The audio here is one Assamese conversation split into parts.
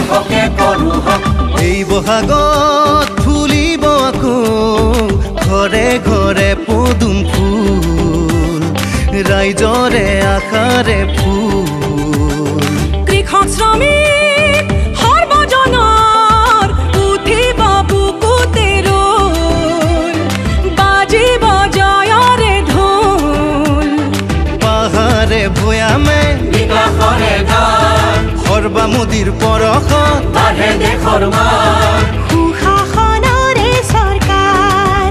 দেশকে কৰো হক এই বহাগত ফুলিব আকৌ ঘৰে ঘৰে পদুম ফুল ৰাইজৰে আশাৰে ফুল কৃষক শ্ৰমিক সৰ্বজনৰ উঠিব বুকুতে ৰোল বাজিব জয়ৰে ঢোল পাহাৰে ভৈয়ামে বিকাশৰে গান সৰ্বা মোদীৰ পৰশত বাঢ়ে দেশৰ মান সুশাসনৰে চৰকাৰ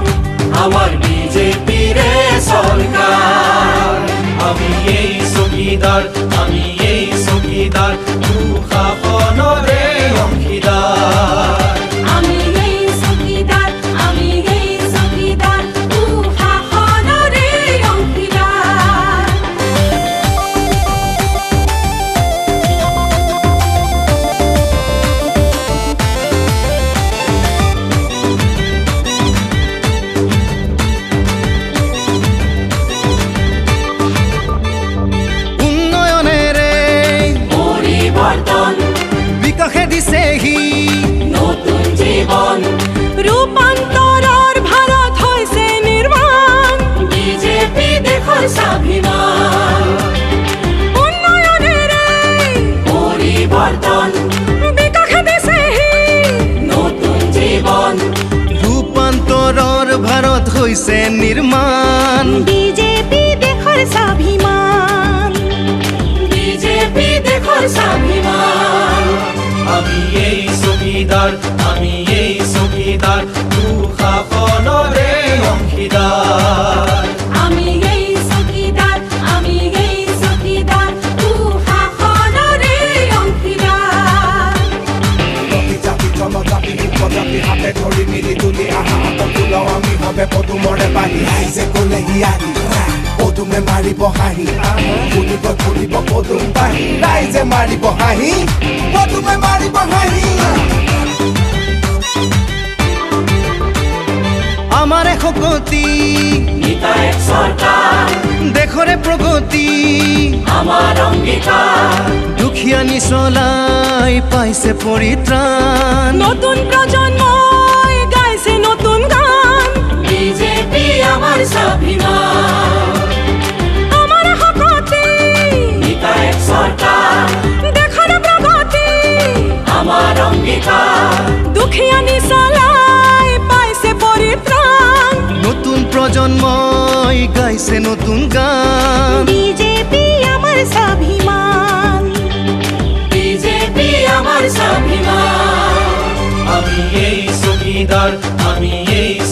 আমাৰ বিজেপিৰে সৰকাৰ আমি এই চকীদাৰ সুশাসনৰে অংশীদাৰ আমি এই চকীদাৰ সুশাসনৰে অংশীদাৰ উন্নয়নেৰে পৰিবৰ্তন বিকাশে দিছেহি নতুন জীবন ৰূপান্তৰৰ ভাৰত হৈছে নিৰ্মাণ বিজেপি দেশৰ স্বাভিমান উন্নয়নেৰে পৰিবৰ্তন বিকাশে দিছেহি নতুন জীবন ৰূপান্তৰৰ ভাৰত হৈছে নিৰ্মাণ বিজেপি দেশৰ স্বাভিমান বিজেপি দেশৰ স্বাভিমান আমি এই চকীদাৰ সুশাসনৰে অংশীদাৰ আমি এই চকীদাৰ সুশাসনৰে অংশীদাৰ জাতি জনজাতি উপজাতি হাতে ধৰি মিলি তুলি আহা ফুলাও আমি ভাবে পদুমৰে বাঢ়ি ৰাইজে ক'লে হিয়াৰি পদুমে মাৰিব হাঁহি ফুলিব পদুম বাঢ়ি ৰাইজে মাৰিব হাঁহি পদুমে মাৰিব হাঁহি আমাৰে শক্তি নিতায়েক চৰকাৰ দেশৰে প্ৰগতি আমাৰ অংগীকাৰ দুখীয়া নিচলাই পাইছে পৰিত্ৰাণ নতুন প্ৰজন্মই গাইছে নতুন গান বিজেপি আমাৰ স্বাভিমান আমাৰ শক্তি নিতায়েক চৰকাৰ দেশৰ প্ৰগতি আমাৰ অংগীকাৰ দুখীয়া নিচলাই পাইছে পৰিত্ৰাণ নতুন প্ৰজন্মই গাইছে নতুন গান বিজেপি আমাৰ স্বাভিমান বিজেপি আমাৰ স্বাভিমান আমি এই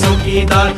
চকীদাৰ